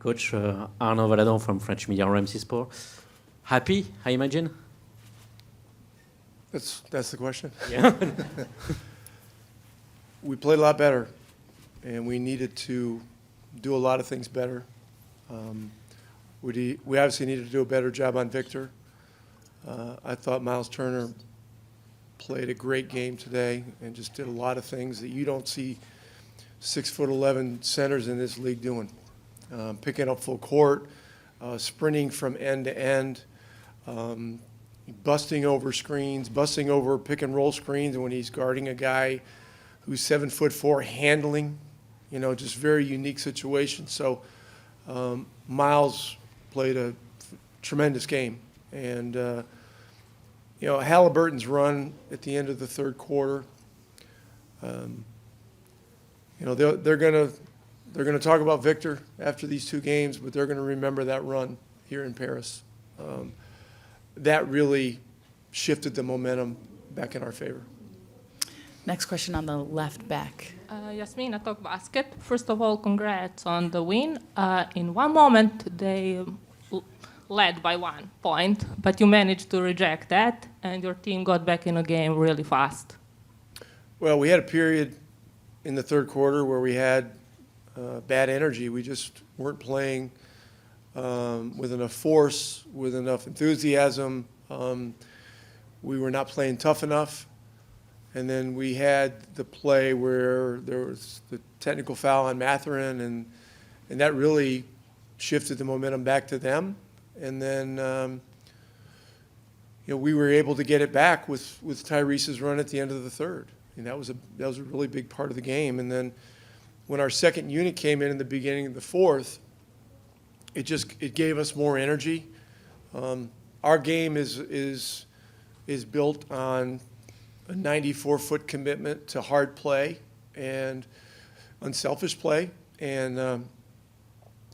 Coach Arnaud Valadon from French media RMC Sport. Happy, I imagine? That's the question. Yeah. We played a lot better, and we needed to do a lot of things better. We obviously needed to do a better job on Victor. I thought Miles Turner played a great game today and just did a lot of things that you don't see 6'11" centers in this league doing. Picking up full court, sprinting from end to end, busting over screens, busting over pick and roll screens when he's guarding a guy who's 7'4", handling, just very unique situation. So Miles played a tremendous game. And, Haliburton's run at the end of the third quarter, they're going to talk about Victor after these two games, but they're going to remember that run here in Paris. That really shifted the momentum back in our favor. Next question on the left back. Yasmina, Talk Basket. First of all, congrats on the win. In one moment, they led by 1 point, but you managed to reject that, and your team got back in the game really fast. Well, we had a period in the third quarter where we had bad energy. We just weren't playing with enough force, with enough enthusiasm. We were not playing tough enough. And then we had the play where there was the technical foul on Mathurin, and that really shifted the momentum back to them. And then, we were able to get it back with Tyrese's run at the end of the third. And that was a really big part of the game. And then when our second unit came in the beginning of the fourth, it gave us more energy. Our game is built on a 94-foot commitment to hard play and unselfish play. And,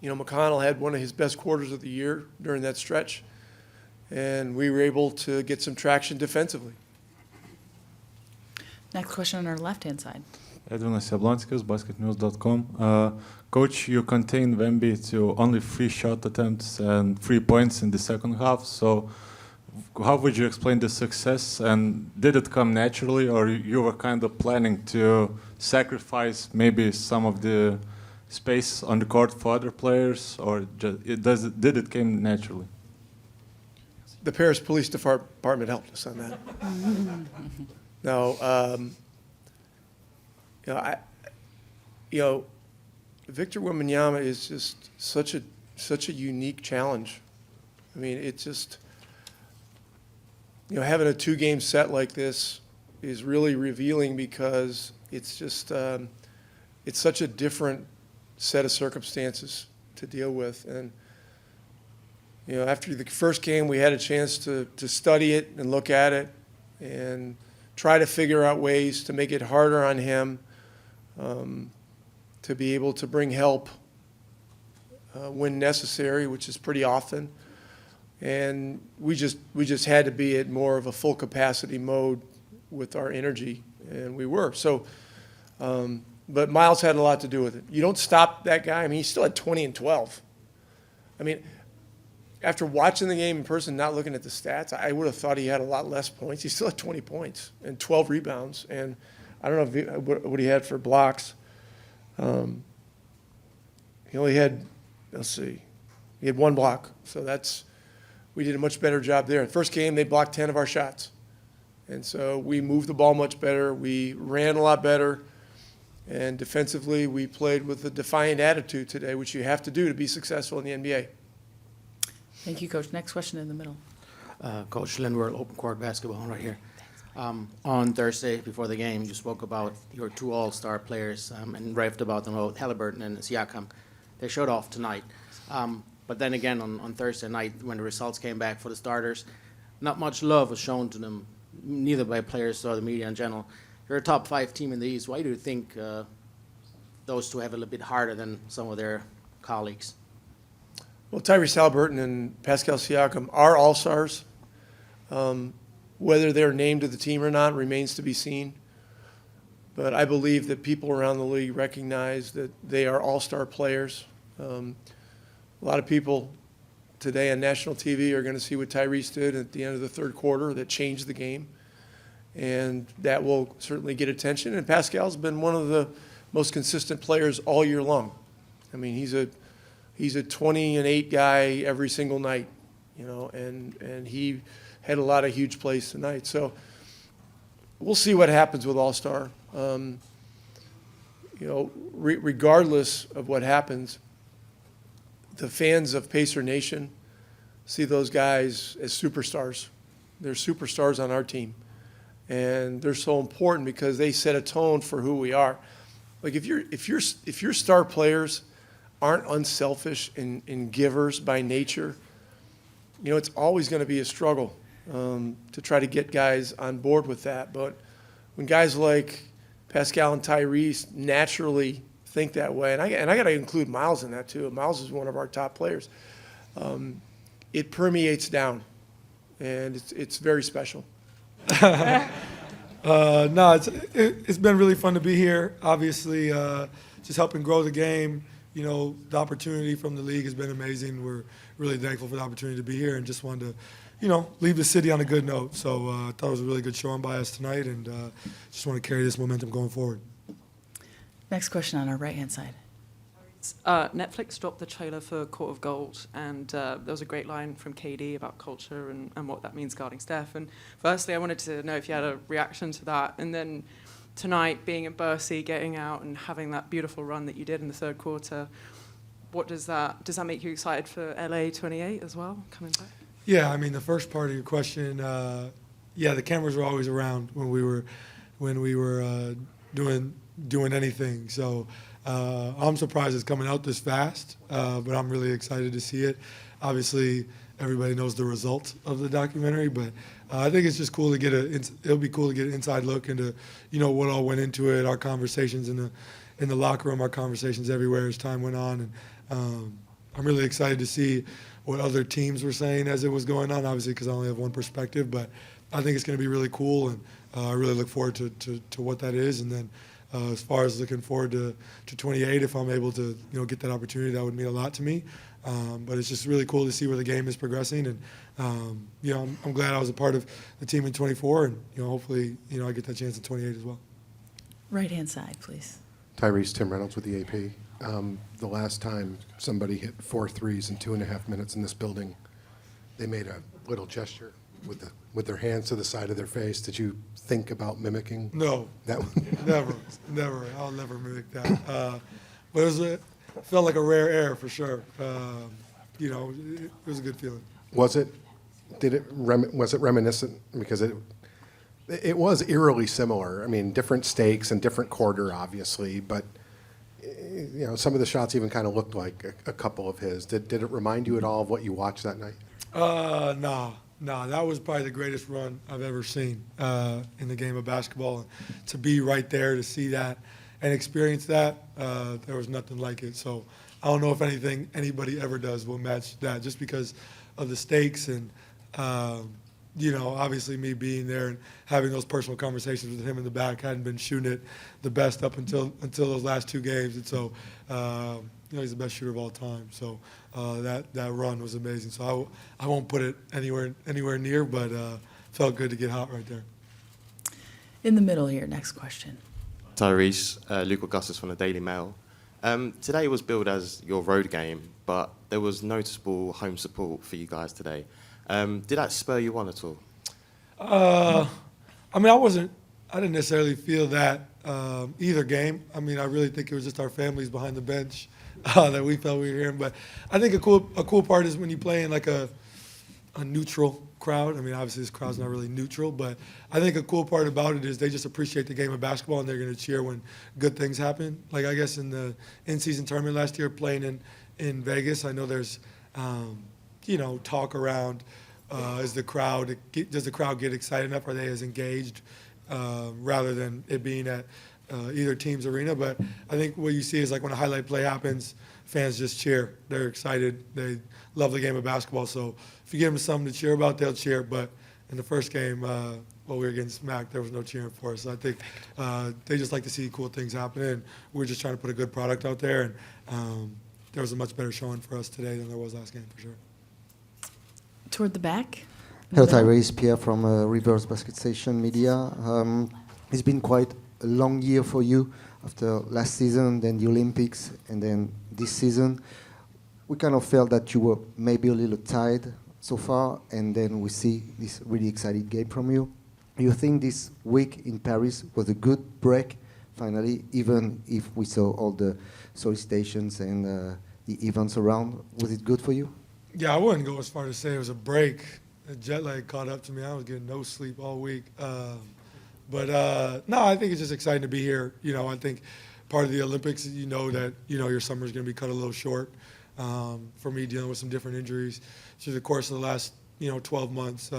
McConnell had one of his best quarters of the year during that stretch, and we were able to get some traction defensively. Next question on our left-hand side. Edvinas Jablonskis, basketnews.com. Coach, you contained Wemby to only 3 shot attempts and 3 points in the second half. So how would you explain the success? And did it come naturally, or you were kind of planning to sacrifice maybe some of the space on the court for other players, or did it come naturally? The Paris Police Department helped us on that. No, Victor Wembanyama is just such a unique challenge. I mean, it's just, having a 2-game set like this is really revealing because it's just, it's such a different set of circumstances to deal with. And, after the first game, we had a chance to study it and look at it and try to figure out ways to make it harder on him, to be able to bring help when necessary, which is pretty often. And we just had to be at more of a full capacity mode with our energy, and we were. So, but Miles had a lot to do with it. You don't stop that guy. I mean, he still had 20 and 12. I mean, after watching the game in person, not looking at the stats, I would have thought he had a lot less points. He still had 20 points and 12 rebounds. And I don't know what he had for blocks. He only had, he had 1 block. So we did a much better job there. First game, they blocked 10 of our shots. And so we moved the ball much better. We ran a lot better. And defensively, we played with a defiant attitude today, which you have to do to be successful in the NBA. Thank you, Coach. Next question in the middle. Coach Lindworth, Open Court Basketball, right here. On Thursday, before the game, you spoke about your 2 all-star players and raved about them, both Haliburton and Siakam. They showed off tonight. But then again, on Thursday night, when the results came back for the starters, not much love was shown to them, neither by players or the media in general. You're a top 5 team in the East. Why do you think those two have it a little bit harder than some of their colleagues? Well, Tyrese Haliburton and Pascal Siakam are all-stars. Whether they're named to the team or not remains to be seen. But I believe that people around the league recognize that they are all-star players. A lot of people today on national TV are going to see what Tyrese did at the end of the third quarter that changed the game. And that will certainly get attention. And Pascal's been one of the most consistent players all year long. I mean, he's a 20-8 guy every single night, you know, and he had a lot of huge plays tonight. So we'll see what happens with All-Star. You know, regardless of what happens, the fans of Pacer Nation see those guys as superstars. They're superstars on our team. And they're so important because they set a tone for who we are. Like if your star players aren't unselfish and givers by nature, you know, it's always going to be a struggle to try to get guys on board with that. But when guys like Pascal and Tyrese naturally think that way, and I got to include Miles in that too. Miles is one of our top players. It permeates down, and it's very special. No, it's been really fun to be here. Obviously, just helping grow the game. You know, the opportunity from the league has been amazing. We're really thankful for the opportunity to be here and just wanted to, you know, leave the city on a good note. So I thought it was a really good showing by us tonight, and just want to carry this momentum going forward. Next question on our right-hand side. Netflix dropped the trailer for Court of Gold, and there was a great line from KD about culture and what that means guarding Steph. And firstly, I wanted to know if you had a reaction to that. And then tonight, being at Bercy, getting out and having that beautiful run that you did in the third quarter, what does that make you excited for LA 28 as well, coming back? Yeah, I mean, the first part of your question, yeah, the cameras were always around when we were doing anything. So I'm surprised it's coming out this fast, but I'm really excited to see it. Obviously, everybody knows the result of the documentary, but I think it's just cool to get it'll be cool to get an inside look into, you know, what all went into it, our conversations in the locker room, our conversations everywhere as time went on, and I'm really excited to see what other teams were saying as it was going on, obviously because I only have one perspective, but I think it's going to be really cool, and I really look forward to what that is. And then as far as looking forward to 28, if I'm able to, you know, get that opportunity, that would mean a lot to me. But it's just really cool to see where the game is progressing, and you know, I'm glad I was a part of the team in 24, and you know, hopefully, you know, I get that chance in 28 as well. Right-hand side, please. Tyrese, Tim Reynolds with the AP. The last time somebody hit 4 threes in 2.5 minutes in this building, they made a little gesture with their hands to the side of their face. Did you think about mimicking? No, That never. I'll never mimic that. But it felt like a rare air for sure. You know, it was a good feeling. was it? Was it reminiscent? Because it was eerily similar. I mean, different stakes and different quarter, obviously, but you know, some of the shots even kind of looked like a couple of his. Did it remind you at all of what you watched that night? No, that was probably the greatest run I've ever seen in the game of basketball. To be right there, to see that and experience that, there was nothing like it. So I don't know if anybody ever does will match that, just because of the stakes and, you know, obviously me being there and having those personal conversations with him in the back. Hadn't been shooting it the best up until those last 2 games, and so you know, he's the best shooter of all time. So that run was amazing. So I won't put it anywhere near, but felt good to get hot right there. In the middle here, next question. Tyrese, Luke Augustus from the Daily Mail. Today was billed as your road game, but there was noticeable home support for you guys today. Did that spur you on at all? I mean, I didn't necessarily feel that either game. I mean, I really think it was just our families behind the bench that we felt we were hearing. But I think a cool part is when you play in like a neutral crowd. I mean, obviously this crowd's not really neutral, but I think a cool part about it is they just appreciate the game of basketball, and they're going to cheer when good things happen. Like I guess in the in-season tournament last year, playing in Vegas, I know there's you know, talk around does the crowd get excited enough? Are they as engaged rather than it being at either team's arena? But I think what you see is like when a highlight play happens, fans just cheer. They're excited. They love the game of basketball. So if you give them something to cheer about, they'll cheer. But in the first game, while we were getting smacked, there was no cheering for us. So I think they just like to see cool things happening. And we're just trying to put a good product out there. And there was a much better showing for us today than there was last game, for sure. Toward the back. Hello, Middle. Tyrese. Pierre from Reverse Basket Station Media. It's been quite a long year for you after last season, then the Olympics, and then this season. We kind of felt that you were maybe a little tired so far, and then we see this really exciting game from you. You think this week in Paris was a good break, finally, even if we saw all the solicitations and the events around? Was it good for you? Yeah, I wouldn't go as far to say it was a break. The jet lag caught up to me. I was getting no sleep all week. But no, I think it's just exciting to be here. You know, I think part of the Olympics, you know that, you know, your summer's going to be cut a little short. For me, dealing with some different injuries through the course of the last, 12 months.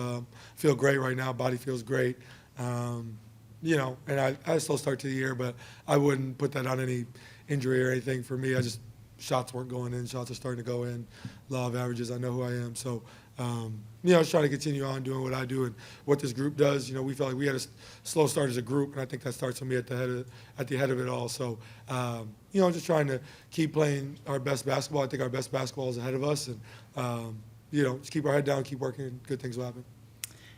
Feel great right now. Body feels great. And I still start to the year, but I wouldn't put that on any injury or anything for me. Shots weren't going in. Shots are starting to go in. Law of averages, I know who I am. So, just trying to continue on doing what I do and what this group does. We felt like we had a slow start as a group, and I think that starts with me at the head of it all. So, just trying to keep playing our best basketball. I think our best basketball is ahead of us, and just keep our head down, keep working, and good things will happen.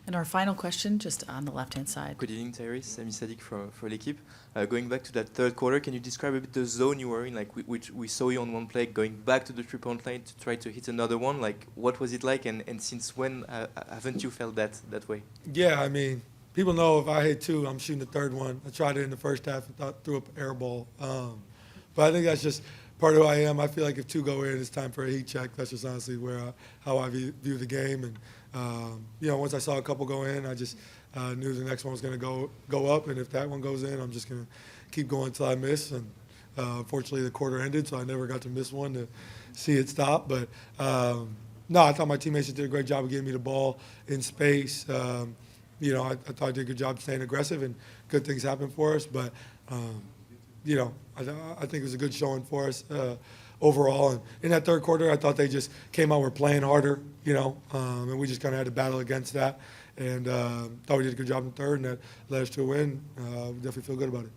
And our final question, just on the left-hand side. Good evening, Tyrese. Sami Sadiq for l'équipe. Going back to that third quarter, can you describe a bit the zone you were in? Like, which we saw you on one play going back to the three-point line to try to hit another one. Like, what was it like, and since when haven't you felt that way? Yeah, I mean, people know if I hit two, I'm shooting the third one. I tried it in the first half and threw up an air ball. But I think that's just part of who I am. I feel like if two go in, it's time for a heat check. That's just honestly how I view the game. And once I saw a couple go in, I just knew the next one was going to go up. And if that one goes in, I'm just going to keep going until I miss. And unfortunately, the quarter ended, so I never got to miss one to see it stop. But no, I thought my teammates did a great job of getting me the ball in space. I thought I did a good job staying aggressive, and good things happened for us. But I think it was a good showing for us overall. And in that third quarter, I thought they just came out, were playing harder, and we just kind of had to battle against that. And thought we did a good job in the third, and that led us to a win. We definitely feel good about it.